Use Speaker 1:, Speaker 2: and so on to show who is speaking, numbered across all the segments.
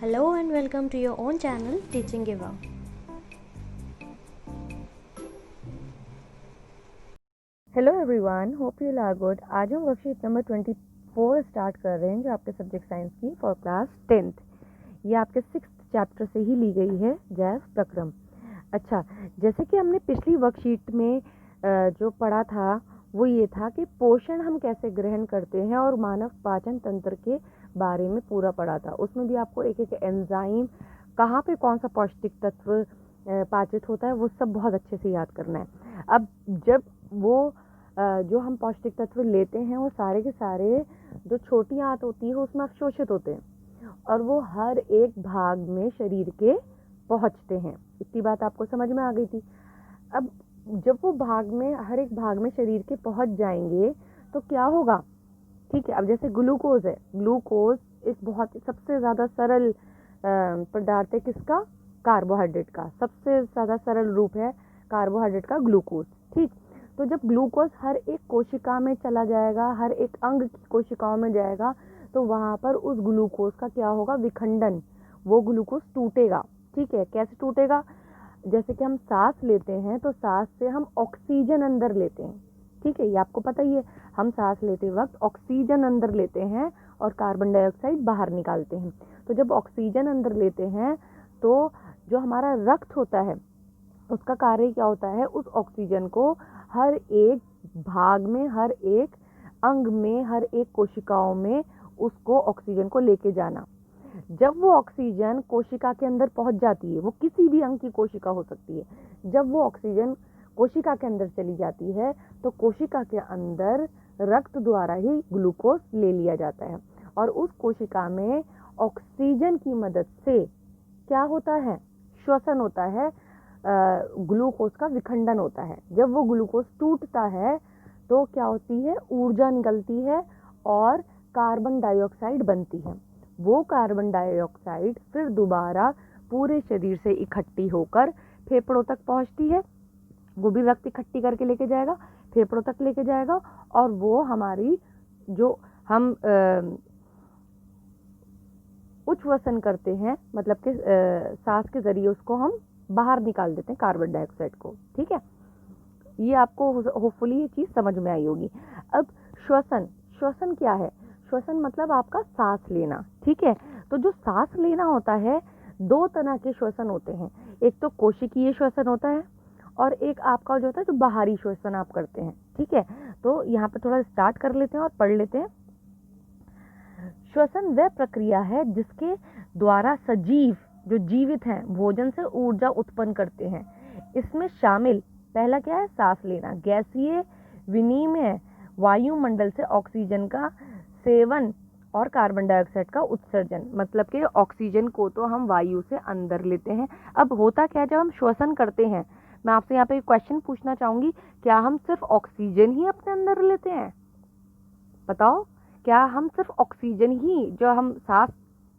Speaker 1: Hello and welcome to your own channel Teaching Eva.
Speaker 2: Hello everyone, hope you are good. आज हम worksheet number 24 start कर रहे हैं, जो आपके सब्जेक्ट साइंस की फॉर क्लास 10th। ये आपके 6th चैप्टर से ही ली गई है, जैव प्रक्रम। अच्छा, जैसे कि हमने पिछली वर्कशीट में जो पढ़ा था वो ये था कि पोषण हम कैसे ग्रहण करते हैं और मानव पाचन तंत्र के बारे में पूरा पढ़ा था। उसमें भी आपको एक एक एंजाइम, कहाँ पे कौन सा पौष्टिक तत्व पाचित होता है, वो सब बहुत अच्छे से याद करना है। अब जब वो जो हम पौष्टिक तत्व लेते हैं वो सारे के सारे जो छोटी आंत होती है उसमें अवशोषित होते हैं और वो हर एक भाग में शरीर के पहुंचते हैं। इतनी बात आपको समझ में आ गई थी। अब जब वो हर एक भाग में शरीर के पहुंच जाएंगे तो क्या होगा, ठीक है। अब जैसे ग्लूकोज है, ग्लूकोज एक बहुत सबसे ज़्यादा सरल पदार्थ है, किसका? कार्बोहाइड्रेट का। सबसे ज़्यादा सरल रूप है कार्बोहाइड्रेट का ग्लूकोज, ठीक। तो जब ग्लूकोज हर एक कोशिका में चला जाएगा, हर एक अंग की कोशिकाओं में जाएगा, तो वहाँ पर उस ग्लूकोज का क्या होगा? विखंडन। वो ग्लूकोज टूटेगा, ठीक है। कैसे टूटेगा? जैसे कि हम सांस लेते हैं तो सांस से हम ऑक्सीजन अंदर लेते हैं, ठीक है, ये आपको पता ही है। हम सांस लेते वक्त ऑक्सीजन अंदर लेते हैं और कार्बन डाइऑक्साइड बाहर निकालते हैं। तो जब ऑक्सीजन अंदर लेते हैं तो जो हमारा रक्त होता है उसका कार्य क्या होता है? उस ऑक्सीजन को हर एक भाग में, हर एक अंग में, हर एक कोशिकाओं में उसको ऑक्सीजन को लेके जाना। जब वो ऑक्सीजन कोशिका के अंदर पहुंच जाती है, वो किसी भी अंग की कोशिका हो सकती है, जब वो ऑक्सीजन कोशिका के अंदर चली जाती है तो कोशिका के अंदर रक्त द्वारा ही ग्लूकोज ले लिया जाता है और उस कोशिका में ऑक्सीजन की मदद से क्या होता है? श्वसन होता है, ग्लूकोज का विखंडन होता है। जब वो ग्लूकोज टूटता है तो क्या होती है? ऊर्जा निकलती है और कार्बन डाइऑक्साइड बनती है। वो कार्बन डाइऑक्साइड फिर दोबारा पूरे शरीर से इकट्ठी होकर फेफड़ों तक पहुंचती है। वो भी रक्त इकट्ठी करके लेके जाएगा, फेफड़ों तक लेके जाएगा और वो हमारी जो हम उच्छ्वसन करते हैं, मतलब कि सांस के जरिए उसको हम बाहर निकाल देते हैं कार्बन डाइऑक्साइड को, ठीक है। ये आपको होपफुली ये चीज़ समझ में आई होगी। अब श्वसन, श्वसन क्या है? श्वसन मतलब आपका सांस लेना, ठीक है। तो जो सांस लेना होता है, दो तरह के श्वसन होते हैं। एक तो कोशिकीय श्वसन होता है और एक आपका जो होता है जो बाहरी श्वसन आप करते हैं, ठीक है। तो यहाँ पे थोड़ा स्टार्ट कर लेते हैं और पढ़ लेते हैं। श्वसन वह प्रक्रिया है जिसके द्वारा सजीव जो जीवित हैं भोजन से ऊर्जा उत्पन्न करते हैं। इसमें शामिल पहला क्या है? सांस लेना, गैसीय विनिमय, वायुमंडल से ऑक्सीजन का सेवन और कार्बन डाइऑक्साइड का उत्सर्जन। मतलब कि ऑक्सीजन को तो हम वायु से अंदर लेते हैं। अब होता क्या है, जब हम श्वसन करते हैं, मैं आपसे यहाँ पे एक क्वेश्चन पूछना चाहूंगी, क्या हम सिर्फ ऑक्सीजन ही अपने अंदर लेते हैं? बताओ, क्या हम सिर्फ ऑक्सीजन ही, जो हम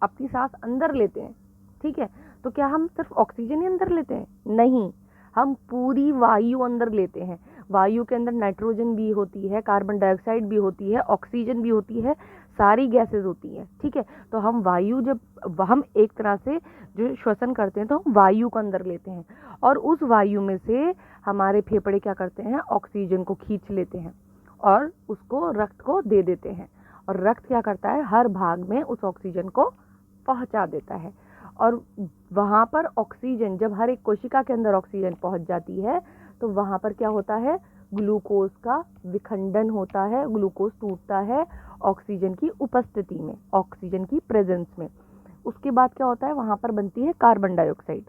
Speaker 2: अपनी सांस अंदर लेते हैं, ठीक है, तो क्या हम सिर्फ ऑक्सीजन ही अंदर लेते हैं? नहीं, हम पूरी वायु अंदर लेते हैं। वायु के अंदर नाइट्रोजन भी होती है, कार्बन डाइऑक्साइड भी होती है, ऑक्सीजन भी होती है, सारी गैसेज होती हैं, ठीक है। तो हम वायु, जब हम एक तरह से जो श्वसन करते हैं तो हम वायु को अंदर लेते हैं और उस वायु में से हमारे फेफड़े क्या करते हैं? ऑक्सीजन को खींच लेते हैं और उसको रक्त को दे देते हैं और रक्त क्या करता है? हर भाग में उस ऑक्सीजन को पहुंचा देता है और वहाँ पर ऑक्सीजन, जब हर एक कोशिका के अंदर ऑक्सीजन पहुंच जाती है तो वहाँ पर क्या होता है? ग्लूकोज का विखंडन होता है, ग्लूकोज टूटता है ऑक्सीजन की उपस्थिति में, ऑक्सीजन की प्रेजेंस में। उसके बाद क्या होता है? वहाँ पर बनती है कार्बन डाइऑक्साइड,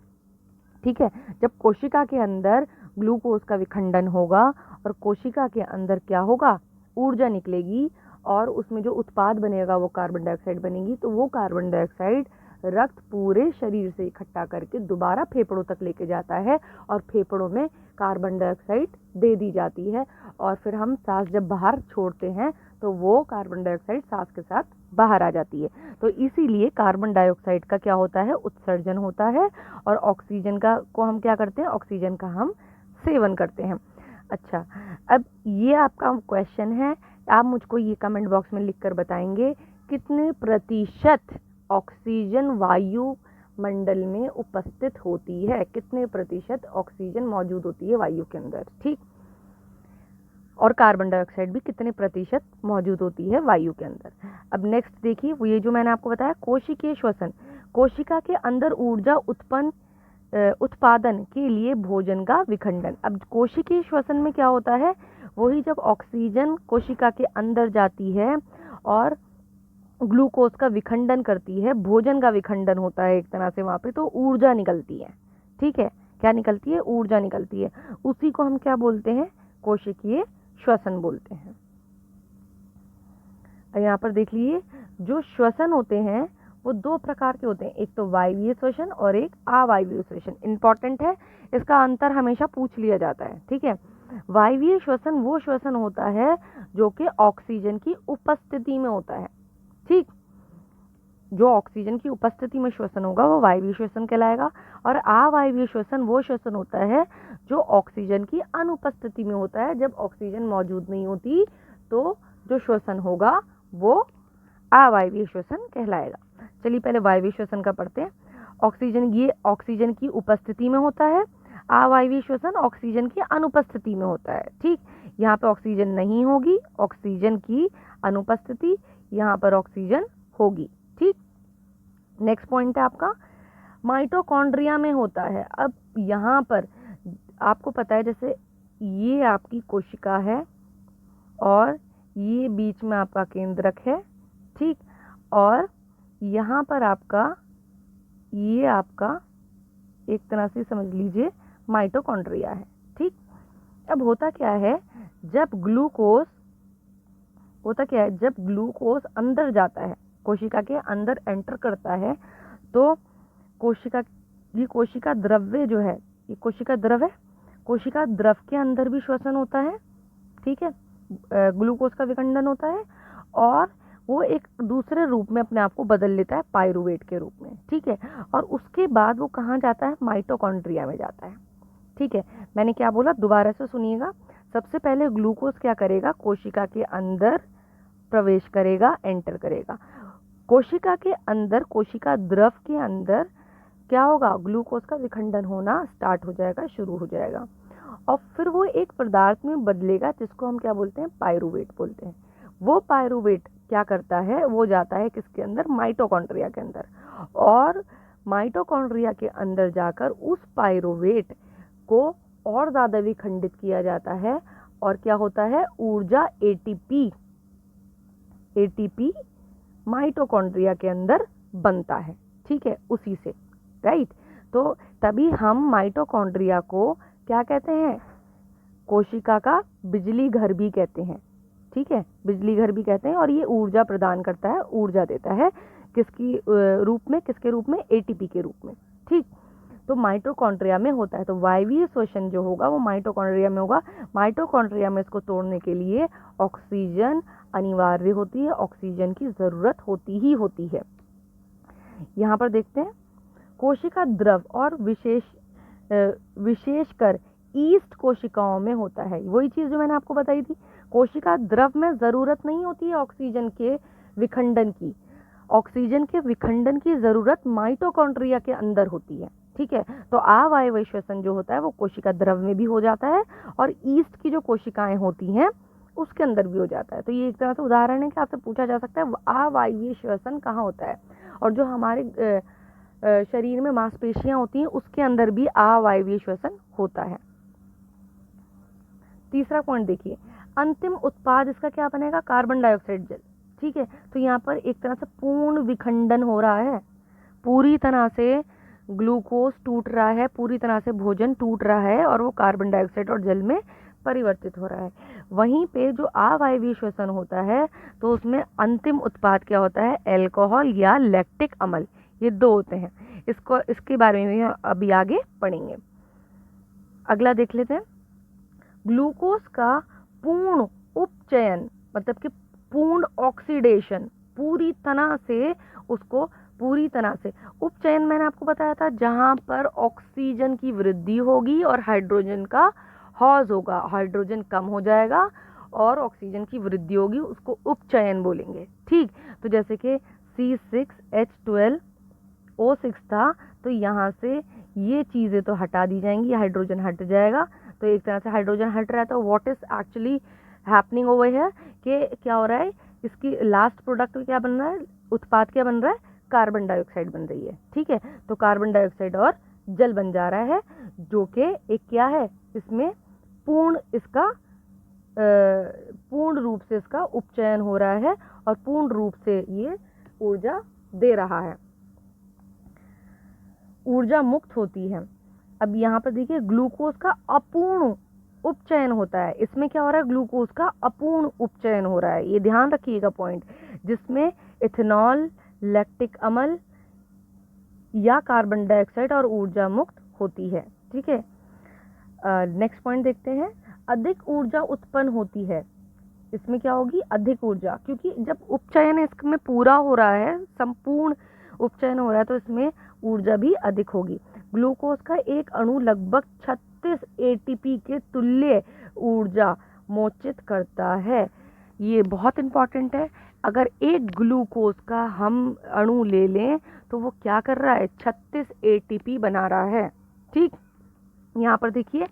Speaker 2: ठीक है। जब कोशिका के अंदर ग्लूकोज का विखंडन होगा और कोशिका के अंदर क्या होगा? ऊर्जा निकलेगी और उसमें जो उत्पाद बनेगा वो कार्बन डाइऑक्साइड बनेगी। तो वो कार्बन डाइऑक्साइड रक्त पूरे शरीर से इकट्ठा करके दोबारा फेफड़ों तक लेके जाता है और फेफड़ों में कार्बन डाइऑक्साइड दे दी जाती है और फिर हम सांस जब बाहर छोड़ते हैं तो वो कार्बन डाइऑक्साइड सांस के साथ बाहर आ जाती है। तो इसीलिए कार्बन डाइऑक्साइड का क्या होता है? उत्सर्जन होता है और ऑक्सीजन का को हम क्या करते हैं? ऑक्सीजन का हम सेवन करते हैं। अच्छा, अब ये आपका क्वेश्चन है, आप मुझको ये कमेंट बॉक्स में लिखकर बताएंगे कितने प्रतिशत ऑक्सीजन वायुमंडल में उपस्थित होती है, कितने प्रतिशत ऑक्सीजन मौजूद होती है वायु के अंदर, ठीक। और कार्बन डाइऑक्साइड भी कितने प्रतिशत मौजूद होती है वायु के अंदर। अब नेक्स्ट देखिए, ये जो मैंने आपको बताया कोशिकीय श्वसन, कोशिका के अंदर ऊर्जा उत्पादन के लिए भोजन का विखंडन। अब कोशिकीय श्वसन में क्या होता है, वही जब ऑक्सीजन कोशिका के अंदर जाती है और ग्लूकोज का विखंडन करती है, भोजन का विखंडन होता है एक तरह से वहाँ पे, तो ऊर्जा निकलती है, ठीक है। क्या निकलती है, ऊर्जा निकलती है, उसी को हम क्या बोलते हैं, कोशिकीय श्वसन बोलते हैं। यहाँ पर देख लीजिए, जो श्वसन होते हैं वो दो प्रकार के होते हैं, एक तो वायवीय श्वसन और एक अवायवीय श्वसन। इंपॉर्टेंट है, इसका अंतर हमेशा पूछ लिया जाता है, ठीक है। वायवीय श्वसन वो श्वसन होता है जो कि ऑक्सीजन की उपस्थिति में होता है, ठीक। जो ऑक्सीजन की उपस्थिति में श्वसन होगा वो वायवीय श्वसन कहलाएगा। और अवायवीय श्वसन वो श्वसन होता है जो ऑक्सीजन की अनुपस्थिति में होता है, जब ऑक्सीजन मौजूद नहीं होती तो जो श्वसन होगा वो अवायवीय श्वसन कहलाएगा। चलिए पहले वायवीय श्वसन का पढ़ते हैं। ऑक्सीजन, ये ऑक्सीजन की उपस्थिति में होता है। अवायवीय श्वसन ऑक्सीजन की अनुपस्थिति में होता है, ठीक। यहाँ पे ऑक्सीजन नहीं होगी, ऑक्सीजन की अनुपस्थिति, यहाँ पर ऑक्सीजन होगी, ठीक। नेक्स्ट पॉइंट है आपका माइटोकॉन्ड्रिया में होता है। अब यहाँ पर आपको पता है, जैसे ये आपकी कोशिका है और ये बीच में आपका केंद्रक है, ठीक। और यहाँ पर आपका, ये आपका एक तरह से समझ लीजिए माइटोकॉन्ड्रिया है, ठीक। अब होता क्या है, जब ग्लूकोज अंदर जाता है, कोशिका के अंदर एंटर करता है, तो कोशिका द्रव्य जो है, ये कोशिका द्रव है, कोशिका द्रव के अंदर भी श्वसन होता है, ठीक है। ग्लूकोज का विखंडन होता है और वो एक दूसरे रूप में अपने आप को बदल लेता है, पायरूवेट के रूप में, ठीक है। और उसके बाद वो कहाँ जाता है, माइटोकॉन्ड्रिया में जाता है, ठीक है। मैंने क्या बोला, दोबारा से सुनिएगा। सबसे पहले ग्लूकोज क्या करेगा, कोशिका के अंदर प्रवेश करेगा, एंटर करेगा। कोशिका के अंदर, कोशिका द्रव के अंदर क्या होगा, ग्लूकोज का विखंडन होना स्टार्ट हो जाएगा, शुरू हो जाएगा। और फिर वो एक पदार्थ में बदलेगा जिसको हम क्या बोलते हैं, पायरूवेट बोलते हैं। वो पायरूवेट क्या करता है, वो जाता है किसके अंदर, माइटोकॉन्ड्रिया के अंदर। और माइटोकॉन्ड्रिया के अंदर जाकर उस पायरूवेट को और ज़्यादा विखंडित किया जाता है और क्या होता है, ऊर्जा एटीपी माइटोकॉन्ड्रिया के अंदर बनता है, ठीक है, उसी से, राइट। तो तभी हम माइटोकॉन्ड्रिया को क्या कहते हैं, कोशिका का बिजली घर भी कहते हैं, ठीक है, बिजली घर भी कहते हैं। और ये ऊर्जा प्रदान करता है, ऊर्जा देता है, किसकी रूप में, किसके रूप में, एटीपी के रूप में, ठीक। तो माइटोकॉन्ड्रिया में होता है। तो वायवीय श्वसन जो होगा वो माइटोकॉन्ड्रिया में होगा। माइटोकॉन्ड्रिया में इसको तोड़ने के लिए ऑक्सीजन अनिवार्य होती है, ऑक्सीजन की ज़रूरत होती ही होती है। यहाँ पर देखते हैं, कोशिका द्रव और विशेषकर ईस्ट कोशिकाओं में होता है। वही चीज़ जो मैंने आपको बताई थी, कोशिका द्रव में ज़रूरत नहीं होती है ऑक्सीजन के विखंडन की, ऑक्सीजन के विखंडन की ज़रूरत माइटोकॉन्ड्रिया के अंदर होती है, ठीक है। तो अवायवीय श्वसन जो होता है वो कोशिका द्रव में भी हो जाता है और ईस्ट की जो कोशिकाएं होती हैं उसके अंदर भी हो जाता है। तो ये एक तरह से उदाहरण है कि आपसे पूछा जा सकता है अवायवीय श्वसन कहाँ होता है, और जो हमारे शरीर में मांसपेशियां होती हैं उसके अंदर भी अवायवीय श्वसन होता है। तीसरा पॉइंट देखिए, अंतिम उत्पाद इसका क्या बनेगा, कार्बन डाइऑक्साइड जल, ठीक है। तो यहाँ पर एक तरह से पूर्ण विखंडन हो रहा है, पूरी तरह से ग्लूकोज टूट रहा है, पूरी तरह से भोजन टूट रहा है और वो कार्बन डाइऑक्साइड और जल में परिवर्तित हो रहा है। वहीं पे जो अवायवीय श्वसन होता है तो उसमें अंतिम उत्पाद क्या होता है, अल्कोहल या लैक्टिक अम्ल, ये दो होते हैं। इसके बारे में अभी आगे पढ़ेंगे। अगला देख लेते हैं, ग्लूकोज का पूर्ण उपचयन, मतलब कि पूर्ण ऑक्सीडेशन, पूरी तरह से उपचयन मैंने आपको बताया था, जहां पर ऑक्सीजन की वृद्धि होगी और हाइड्रोजन का हॉज होगा, हाइड्रोजन कम हो जाएगा और ऑक्सीजन की वृद्धि होगी, उसको उपचयन बोलेंगे, ठीक। तो जैसे कि C6H12O6 था, तो यहाँ से ये चीज़ें तो हटा दी जाएंगी, हाइड्रोजन हट जाएगा। तो एक तरह से हाइड्रोजन हट रहा है, तो what is actually happening over है कि क्या हो रहा है, इसकी लास्ट प्रोडक्ट क्या बन रहा है, उत्पाद क्या बन रहा है, कार्बन डाइऑक्साइड बन रही है। ठीक है, तो कार्बन डाइऑक्साइड और जल बन जा रहा है, जो कि एक क्या है, इसमें पूर्ण रूप से इसका उपचयन हो रहा है और पूर्ण रूप से ये ऊर्जा दे रहा है, ऊर्जा मुक्त होती है। अब यहाँ पर देखिए ग्लूकोज का अपूर्ण उपचयन होता है, इसमें क्या हो रहा है, ग्लूकोज का अपूर्ण उपचयन हो रहा है, ये ध्यान रखिएगा पॉइंट, जिसमें इथेनॉल, लैक्टिक अम्ल या कार्बन डाइऑक्साइड और ऊर्जा मुक्त होती है। ठीक है, नेक्स्ट पॉइंट देखते हैं, अधिक ऊर्जा उत्पन्न होती है, इसमें क्या होगी, अधिक ऊर्जा, क्योंकि जब उपचयन इसमें पूरा हो रहा है, संपूर्ण उपचयन हो रहा है, तो इसमें ऊर्जा भी अधिक होगी। ग्लूकोज का एक अणु लगभग 36 ATP के तुल्य ऊर्जा मोचित करता है। ये बहुत इंपॉर्टेंट है, अगर एक ग्लूकोज का हम अणु ले लें तो वो क्या कर रहा है, 36 ATP बना रहा है। ठीक, यहाँ पर देखिए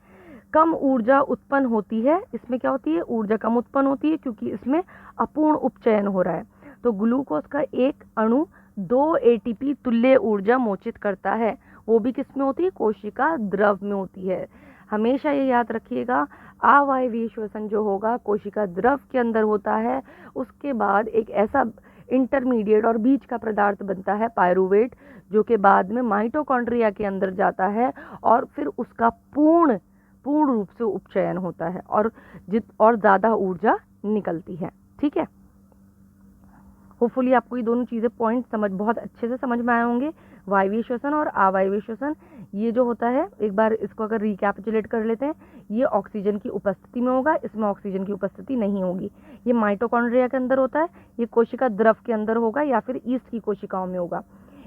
Speaker 2: कम ऊर्जा उत्पन्न होती है, इसमें क्या होती है, ऊर्जा कम उत्पन्न होती है क्योंकि इसमें अपूर्ण उपचयन हो रहा है। तो ग्लूकोज का एक अणु 2 ATP तुल्य ऊर्जा मोचित करता है, वो भी किस में होती है, कोशिका द्रव में होती है। हमेशा ये याद रखिएगा, अवायवीय श्वसन जो होगा कोशिका द्रव के अंदर होता है, उसके बाद एक ऐसा इंटरमीडिएट और बीच का पदार्थ बनता है पायरुवेट, जो कि बाद में माइटोकॉन्ड्रिया के अंदर जाता है और फिर उसका पूर्ण रूप से उपचयन होता है और ज़्यादा ऊर्जा निकलती है। ठीक है, होपफुली आपको ये दोनों चीज़ें पॉइंट बहुत अच्छे से समझ में आए होंगे, वायवीय श्वसन और अवायवीय श्वसन। ये जो होता है, एक बार इसको अगर रिकैपिचुलेट कर लेते हैं, ये ऑक्सीजन की उपस्थिति में होगा, इसमें ऑक्सीजन की उपस्थिति नहीं होगी। ये माइटोकॉन्ड्रिया के अंदर होता है, ये कोशिका द्रव के अंदर होगा या फिर ईस्ट की कोशिकाओं में होगा।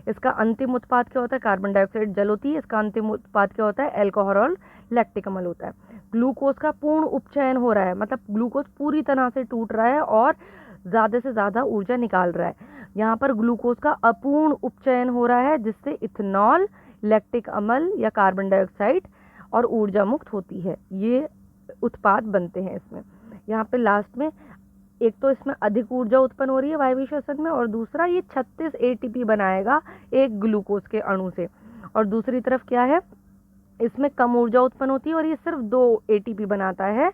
Speaker 2: इसका अंतिम उत्पाद क्या होता है, कार्बन डाइऑक्साइड जल होती है, इसका अंतिम उत्पाद क्या होता है, अल्कोहल और लैक्टिक अम्ल होता है। ग्लूकोज का पूर्ण उपचयन हो रहा है, मतलब ग्लूकोज पूरी तरह से टूट रहा है और ज़्यादा से ज़्यादा ऊर्जा निकाल रहा है। यहाँ पर ग्लूकोज का अपूर्ण उपचयन हो रहा है, जिससे इथेनॉल, लैक्टिक अम्ल या कार्बन डाइऑक्साइड और ऊर्जा मुक्त होती है, ये उत्पाद बनते हैं इसमें। यहाँ पे लास्ट में एक तो इसमें अधिक ऊर्जा उत्पन्न हो रही है वायवीय श्वसन में, और दूसरा ये 36 ATP बनाएगा एक ग्लूकोज के अणु से, और दूसरी तरफ क्या है, इसमें कम ऊर्जा उत्पन्न होती है और ये सिर्फ 2 ATP बनाता है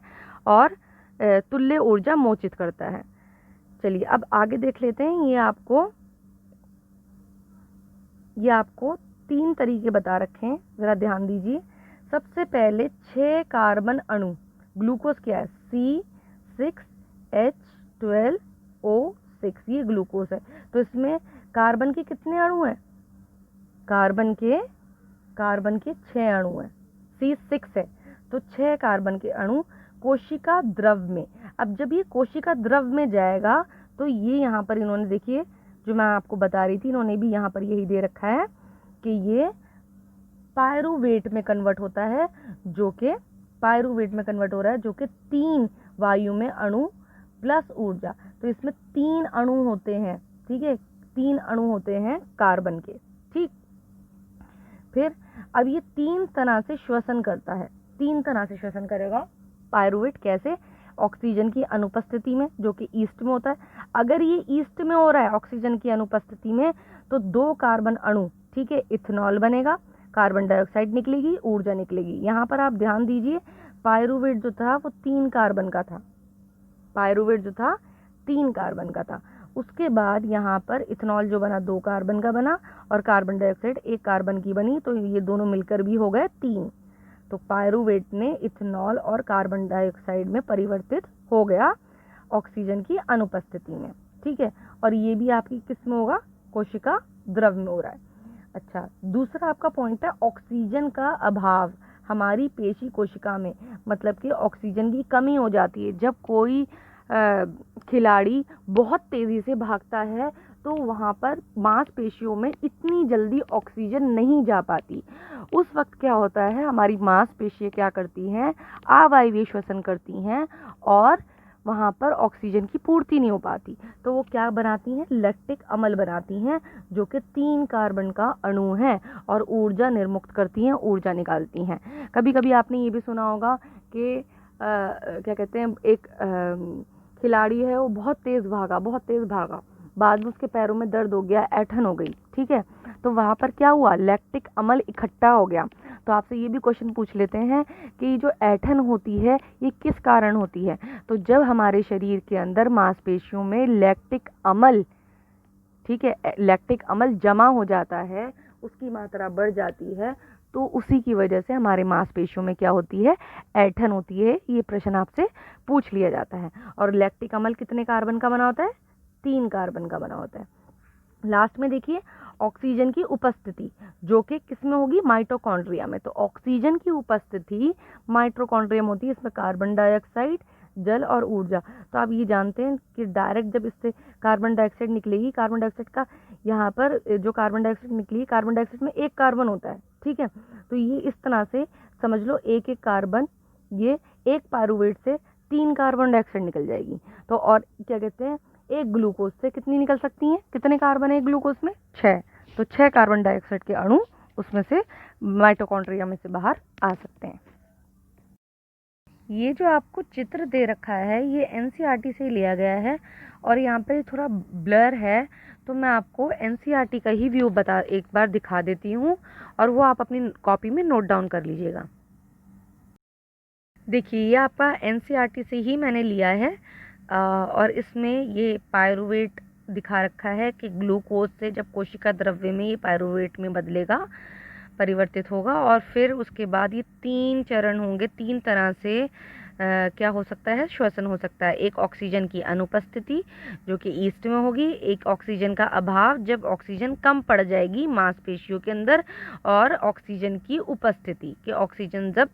Speaker 2: और तुल्य ऊर्जा मोचित करता है। चलिए अब आगे देख लेते हैं, ये आपको 3 तरीके बता रखे हैं, ज़रा ध्यान दीजिए। सबसे पहले 6 कार्बन अणु, ग्लूकोज क्या है, C6H12O6, ये ग्लूकोज है। तो इसमें कार्बन के कितने अणु हैं, कार्बन के 6 अणु हैं, C6 है, तो 6 कार्बन के अणु कोशिका द्रव में। अब जब ये कोशिका द्रव में जाएगा तो ये यहाँ पर इन्होंने देखिए, जो मैं आपको बता रही थी, इन्होंने भी यहाँ पर यही दे रखा है कि ये पायरुवेट में कन्वर्ट होता है, जो कि पायरुवेट में कन्वर्ट हो रहा है, जो कि 3 वायु में अणु प्लस ऊर्जा। तो इसमें 3 अणु होते हैं, ठीक है, 3 अणु होते हैं कार्बन के। ठीक, फिर अब ये 3 तरह से श्वसन करता है, 3 तरह से श्वसन करेगा पायरुवेट। कैसे, ऑक्सीजन की अनुपस्थिति में, जो कि ईस्ट में होता है। अगर ये ईस्ट में हो रहा है ऑक्सीजन की अनुपस्थिति में, तो 2 कार्बन अणु, ठीक है, इथेनॉल बनेगा, कार्बन डाइऑक्साइड निकलेगी, ऊर्जा निकलेगी। यहाँ पर आप ध्यान दीजिए, पायरुवेट जो था वो 3 कार्बन का था, पायरुवेट जो था 3 कार्बन का था। उसके बाद यहाँ पर इथेनॉल जो बना 2 कार्बन का बना और कार्बन डाइऑक्साइड 1 कार्बन की बनी, तो ये दोनों मिलकर भी हो गए 3। तो पायरुवेट ने इथेनॉल और कार्बन डाइऑक्साइड में परिवर्तित हो गया ऑक्सीजन की अनुपस्थिति में। ठीक है, और ये भी आपकी किस में होगा, कोशिका द्रव में हो रहा है। अच्छा, दूसरा आपका पॉइंट है ऑक्सीजन का अभाव हमारी पेशी कोशिका में, मतलब कि ऑक्सीजन की कमी हो जाती है। जब कोई खिलाड़ी बहुत तेज़ी से भागता है तो वहाँ पर मांसपेशियों में इतनी जल्दी ऑक्सीजन नहीं जा पाती। उस वक्त क्या होता है, हमारी मांसपेशियाँ क्या करती हैं, अवायवीय श्वसन करती हैं और वहाँ पर ऑक्सीजन की पूर्ति नहीं हो पाती, तो वो क्या बनाती हैं, लैक्टिक अम्ल बनाती हैं, जो कि 3 कार्बन का अणु है और ऊर्जा निर्मुक्त करती हैं, ऊर्जा निकालती हैं। कभी कभी आपने ये भी सुना होगा कि क्या कहते हैं, एक खिलाड़ी है, वो बहुत तेज़ भागा, बाद में उसके पैरों में दर्द हो गया, ऐंठन हो गई, ठीक है, तो वहाँ पर क्या हुआ, लैक्टिक अम्ल इकट्ठा हो गया। तो आपसे ये भी क्वेश्चन पूछ लेते हैं कि जो ऐंठन होती है ये किस कारण होती है। तो जब हमारे शरीर के अंदर मांसपेशियों में लैक्टिक अम्ल, ठीक है, लैक्टिक अम्ल जमा हो जाता है, उसकी मात्रा बढ़ जाती है, तो उसी की वजह से हमारे मांसपेशियों में क्या होती है, ऐंठन होती है। ये प्रश्न आपसे पूछ लिया जाता है। और लैक्टिक अम्ल कितने कार्बन का बना होता है, 3 कार्बन का बना होता है। लास्ट में देखिए ऑक्सीजन की उपस्थिति, जो कि किसमें होगी, माइटोकॉन्ड्रिया में। तो ऑक्सीजन की उपस्थिति माइटोकॉन्ड्रिया में होती है, इसमें कार्बन डाइऑक्साइड, जल और ऊर्जा। तो आप ये जानते हैं कि डायरेक्ट जब इससे कार्बन डाइऑक्साइड निकलेगी, कार्बन डाइऑक्साइड का यहाँ पर जो कार्बन डाइऑक्साइड निकली, कार्बन डाइऑक्साइड में 1 कार्बन होता है, ठीक है, तो ये इस तरह से समझ लो, एक कार्बन, ये एक पायरुवेट से 3 कार्बन डाइऑक्साइड निकल जाएगी। तो और क्या कहते हैं, एक ग्लूकोज से कितनी निकल सकती हैं, कितने कार्बन है एक ग्लूकोज में, 6। तो 6 कार्बन डाइऑक्साइड के अणु उसमें से माइटोकॉन्ड्रिया में से बाहर आ सकते हैं। ये जो आपको चित्र दे रखा है ये एनसीईआरटी से लिया गया है और यहाँ पे थोड़ा ब्लर है, तो मैं आपको एनसीईआरटी का ही व्यू एक बार दिखा देती हूँ और वो आप अपनी कॉपी में नोट डाउन कर लीजिएगा। देखिए ये आपका एनसीईआरटी से ही मैंने लिया है और इसमें ये पायरुवेट दिखा रखा है कि ग्लूकोज से जब कोशिका द्रव्य में ये पायरुवेट में बदलेगा, परिवर्तित होगा, और फिर उसके बाद ये 3 चरण होंगे। 3 तरह से क्या हो सकता है, श्वसन हो सकता है। एक ऑक्सीजन की अनुपस्थिति जो कि ईस्ट में होगी, एक ऑक्सीजन का अभाव जब ऑक्सीजन कम पड़ जाएगी मांसपेशियों के अंदर, और ऑक्सीजन की उपस्थिति कि ऑक्सीजन जब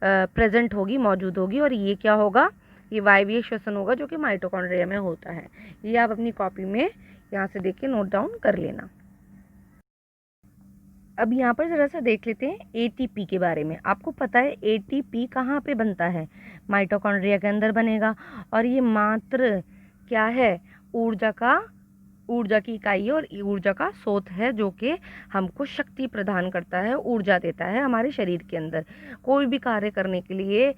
Speaker 2: प्रेजेंट होगी, मौजूद होगी, और ये क्या होगा, ये वायवीय श्वसन होगा जो कि माइटोकॉन्ड्रिया में होता है। ये आप अपनी कॉपी में यहाँ से देख के नोट डाउन कर लेना। अब यहाँ पर ज़रा सा देख लेते हैं एटीपी के बारे में। आपको पता है एटीपी कहाँ पे बनता है, माइटोकॉन्ड्रिया के अंदर बनेगा, और ये मात्र क्या है, ऊर्जा की इकाई है और ऊर्जा का स्रोत है, जो कि हमको शक्ति प्रदान करता है, ऊर्जा देता है हमारे शरीर के अंदर। कोई भी कार्य करने के लिए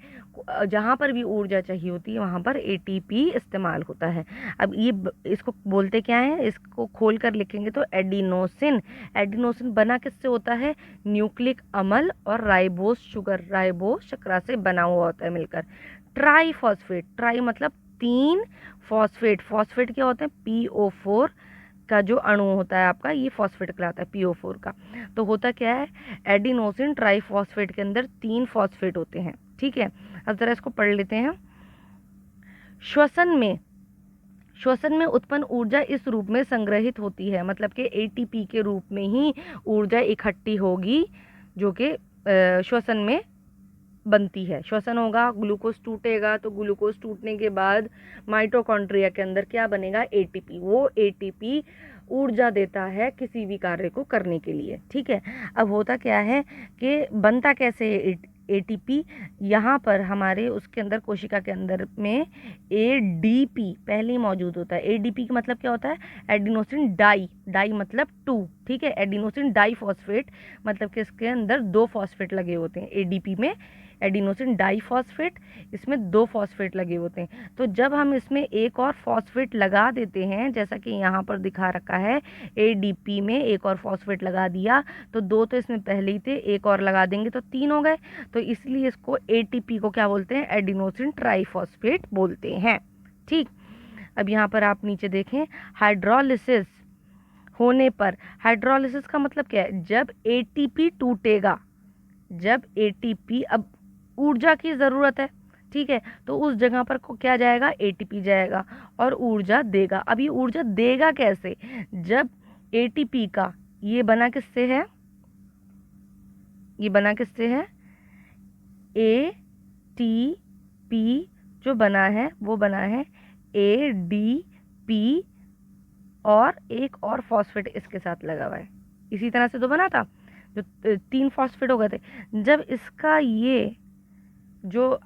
Speaker 2: जहाँ पर भी ऊर्जा चाहिए होती है वहाँ पर एटीपी इस्तेमाल होता है। अब ये इसको बोलते क्या है, इसको खोल कर लिखेंगे तो एडिनोसिन। एडिनोसिन बना किससे होता है, न्यूक्लिक अम्ल और राइबोस शुगर, राइबोस शर्करा से बना हुआ होता है मिलकर। ट्राईफॉस्फेट, ट्राई मतलब 3, फॉस्फेट, फॉस्फेट क्या होता है, PO4 का जो अणु होता है आपका, ये फॉस्फेट कहलाता है, PO4 का। तो होता क्या है, एडिनोसिन ट्राईफॉस्फेट के अंदर 3 फॉस्फेट होते हैं, ठीक है। अब जरा इसको पढ़ लेते हैं। श्वसन में उत्पन्न ऊर्जा इस रूप में संग्रहित होती है, मतलब कि एटीपी के रूप में ही ऊर्जा इकट्ठी होगी जो कि श्वसन में बनती है। श्वसन होगा, ग्लूकोज टूटेगा, तो ग्लूकोज टूटने के बाद माइटोकॉन्ड्रिया के अंदर क्या बनेगा, एटीपी। वो एटीपी ऊर्जा देता है किसी भी कार्य को करने के लिए, ठीक है। अब होता क्या है कि बनता कैसे है एटीपी, यहाँ पर हमारे उसके अंदर कोशिका के अंदर में एडीपी पहले ही मौजूद होता है। एडीपी का मतलब क्या होता है, एडिनोसिन डाई मतलब 2, ठीक है। एडिनोसिन डाई फॉस्फेट मतलब कि इसके अंदर 2 फॉस्फेट लगे होते हैं एडीपी में, एडिनोसिन डाई फॉस्फेट, इसमें 2 फॉस्फेट लगे होते हैं। तो जब हम इसमें एक और फॉस्फेट लगा देते हैं, जैसा कि यहाँ पर दिखा रखा है, एडीपी में एक और फॉस्फेट लगा दिया, तो 2 तो इसमें पहले ही थे, एक और लगा देंगे तो 3 हो गए। तो इसलिए इसको एटीपी को क्या बोलते हैं, एडिनोसिन ट्राईफॉस्फेट बोलते हैं, ठीक। अब यहाँ पर आप नीचे देखें, हाइड्रोलिसिस होने पर, हाइड्रोलिसिस का मतलब क्या है, जब एटीपी टूटेगा, जब एटीपी, अब ऊर्जा की ज़रूरत है, ठीक है, तो उस जगह पर को क्या जाएगा, एटीपी जाएगा और ऊर्जा देगा। अब ये ऊर्जा देगा कैसे, जब एटीपी का ये बना किससे है, ये बना किससे है, एटीपी जो बना है वो बना है एडीपी और एक और फॉस्फेट इसके साथ लगा हुआ है, इसी तरह से तो बना था, जो 3 फॉस्फेट हो गए थे। जब इसका ये जो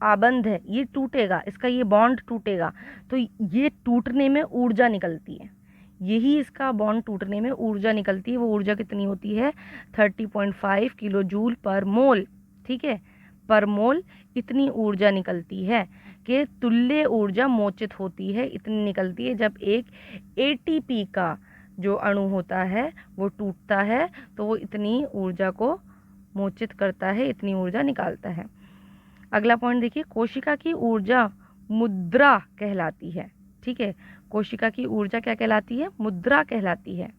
Speaker 2: आबंध है ये टूटेगा, इसका ये बॉन्ड टूटेगा, तो ये टूटने में ऊर्जा निकलती है, यही इसका बॉन्ड टूटने में ऊर्जा निकलती है। वो ऊर्जा कितनी होती है? 30.5 किलो जूल पर मोल। ठीक है, पर मोल इतनी ऊर्जा निकलती है कि तुल्य ऊर्जा मोचित होती है, इतनी निकलती है। जब एक एटीपी का जो अणु होता है वो टूटता है तो वो इतनी ऊर्जा को मोचित करता है, इतनी ऊर्जा निकालता है। अगला पॉइंट देखिए, कोशिका की ऊर्जा मुद्रा कहलाती है। ठीक है, कोशिका की ऊर्जा क्या कहलाती है? मुद्रा कहलाती है।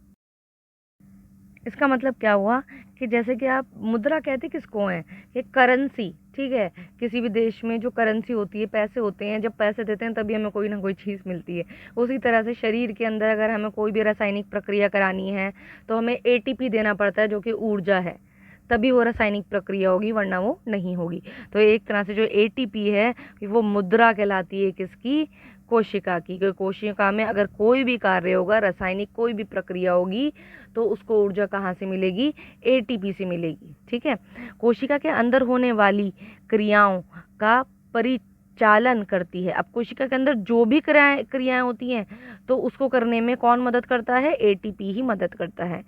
Speaker 2: इसका मतलब क्या हुआ कि जैसे कि आप मुद्रा कहते किसको हैं? ये करेंसी। ठीक है, किसी भी देश में जो करेंसी होती है, पैसे होते हैं, जब पैसे देते हैं तभी हमें कोई ना कोई चीज़ मिलती है। उसी तरह से शरीर के अंदर अगर हमें कोई भी रासायनिक प्रक्रिया करानी है तो हमें एटीपी देना पड़ता है, जो कि ऊर्जा है, तभी वो रासायनिक प्रक्रिया होगी, वरना वो नहीं होगी। तो एक तरह से जो एटीपी है वो मुद्रा कहलाती है किसकी? कोशिका की। क्योंकि कोशिका में अगर कोई भी कार्य होगा, रासायनिक कोई भी प्रक्रिया होगी, तो उसको ऊर्जा कहाँ से मिलेगी? एटीपी से मिलेगी। ठीक है, कोशिका के अंदर होने वाली क्रियाओं का परिचालन करती है। अब कोशिका के अंदर जो भी क्रियाएं होती हैं तो उसको करने में कौन मदद करता है? एटीपी ही मदद करता है।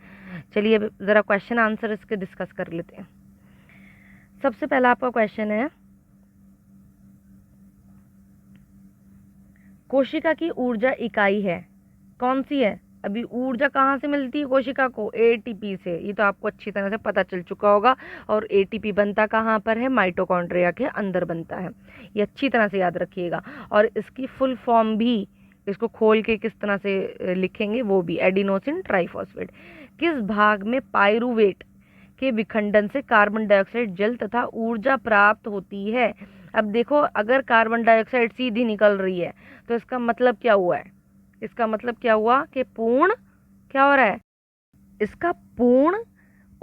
Speaker 2: चलिए अब ज़रा क्वेश्चन आंसर इसके डिस्कस कर लेते हैं। सबसे पहला आपका क्वेश्चन है, कोशिका की ऊर्जा इकाई है कौन सी है? अभी ऊर्जा कहाँ से मिलती है कोशिका को? एटीपी से। ये तो आपको अच्छी तरह से पता चल चुका होगा। और एटीपी बनता कहाँ पर है? माइटोकॉन्ड्रिया के अंदर बनता है। ये अच्छी तरह से याद रखिएगा। और इसकी फुल फॉर्म भी, इसको खोल के किस तरह से लिखेंगे वो भी, एडिनोसिन ट्राइफॉस्फेट। किस भाग में पाइरूवेट के विखंडन से कार्बन डाइऑक्साइड जल तथा ऊर्जा प्राप्त होती है? अब देखो, अगर कार्बन डाइऑक्साइड सीधी निकल रही है तो इसका मतलब क्या हुआ है? इसका मतलब क्या हुआ कि पूर्ण क्या हो रहा है? इसका पूर्ण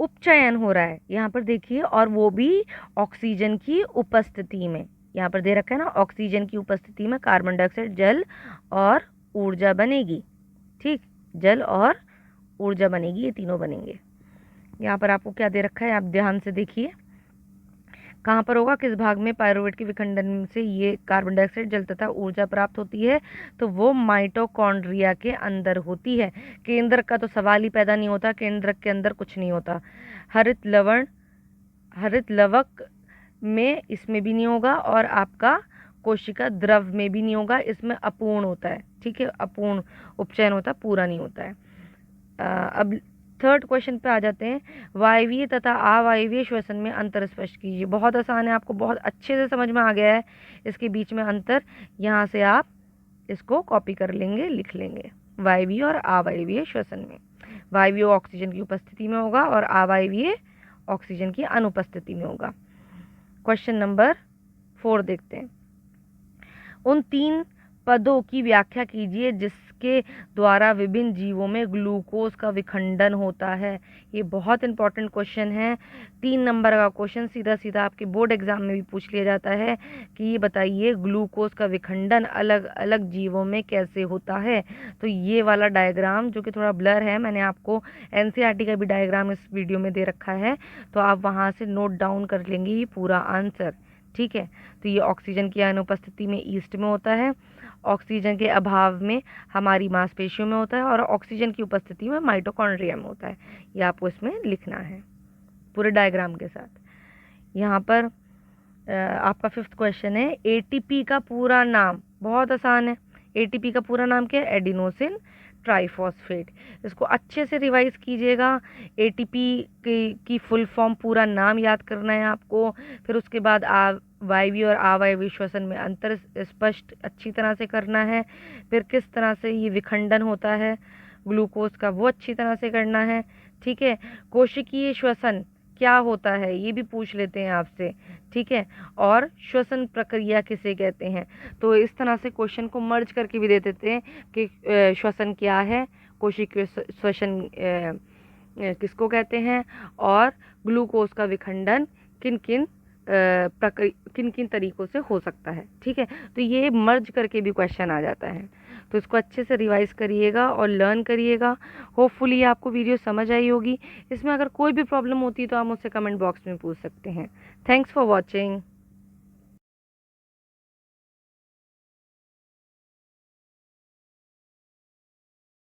Speaker 2: उपचयन हो रहा है। यहाँ पर देखिए, और वो भी ऑक्सीजन की उपस्थिति में। यहाँ पर दे रखा है ना, ऑक्सीजन की उपस्थिति में कार्बन डाइऑक्साइड, जल और ऊर्जा बनेगी। ठीक, जल और ऊर्जा बनेगी, ये तीनों बनेंगे। यहाँ पर आपको क्या दे रखा है, आप ध्यान से देखिए। कहाँ पर होगा? किस भाग में पाइरूवेट के विखंडन से ये कार्बन डाइऑक्साइड, जल तथा ऊर्जा प्राप्त होती है? तो वो माइटोकॉन्ड्रिया के अंदर होती है। केंद्रक का तो सवाल ही पैदा नहीं होता, केंद्रक के अंदर कुछ नहीं होता। हरित लवक में इसमें भी नहीं होगा, और आपका कोशिका द्रव में भी नहीं होगा। इसमें अपूर्ण होता है। ठीक है, अपूर्ण उपचयन होता है, पूरा नहीं होता है। अब थर्ड क्वेश्चन पे आ जाते हैं, वायवीय तथा अवायवीय श्वसन में अंतर स्पष्ट कीजिए। बहुत आसान है, आपको बहुत अच्छे से समझ में आ गया है इसके बीच में अंतर। यहाँ से आप इसको कॉपी कर लेंगे, लिख लेंगे। वायवीय और अवायवीय श्वसन में वायवीय ऑक्सीजन की उपस्थिति में होगा और अवायवीय ऑक्सीजन की अनुपस्थिति में होगा। क्वेश्चन नंबर 4 देखते हैं, उन 3 पदों की व्याख्या कीजिए जिसके द्वारा विभिन्न जीवों में ग्लूकोज का विखंडन होता है। ये बहुत इंपॉर्टेंट क्वेश्चन है, 3 नंबर का क्वेश्चन सीधा सीधा आपके बोर्ड एग्जाम में भी पूछ लिया जाता है कि ये बताइए ग्लूकोज का विखंडन अलग अलग जीवों में कैसे होता है। तो ये वाला डायग्राम जो कि थोड़ा ब्लर है, मैंने आपको एनसीईआरटी का भी डायग्राम इस वीडियो में दे रखा है, तो आप वहाँ से नोट डाउन कर लेंगे ये पूरा आंसर। ठीक है, तो ये ऑक्सीजन की अनुपस्थिति में ईस्ट में होता है, ऑक्सीजन के अभाव में हमारी मांसपेशियों में होता है, और ऑक्सीजन की उपस्थिति में माइटोकॉन्ड्रिया में होता है। ये आपको इसमें लिखना है पूरे डायग्राम के साथ। यहाँ पर आपका 5th क्वेश्चन है, एटीपी का पूरा नाम। बहुत आसान है, एटीपी का पूरा नाम क्या है? Adenosine triphosphate. इसको अच्छे से रिवाइज कीजिएगा। एटीपी की फुल फॉर्म, पूरा नाम याद करना है आपको। फिर उसके बाद वायवीय और अवायवीय श्वसन में अंतर स्पष्ट अच्छी तरह से करना है। फिर किस तरह से ये विखंडन होता है ग्लूकोज का, वो अच्छी तरह से करना है। ठीक है, कोशिकीय श्वसन क्या होता है ये भी पूछ लेते हैं आपसे। ठीक है, और श्वसन प्रक्रिया किसे कहते हैं? तो इस तरह से क्वेश्चन को मर्ज करके भी दे देते हैं कि श्वसन क्या है, कोशिकीय श्वसन किसको कहते हैं, और ग्लूकोज का विखंडन किन किन तरीकों से हो सकता है। ठीक है, तो ये मर्ज करके भी क्वेश्चन आ जाता है। तो इसको अच्छे से रिवाइज करिएगा और लर्न करिएगा। होपफुली आपको वीडियो समझ आई होगी। इसमें अगर कोई भी प्रॉब्लम होती है तो आप मुझसे कमेंट बॉक्स में पूछ सकते हैं। Thanks for watching.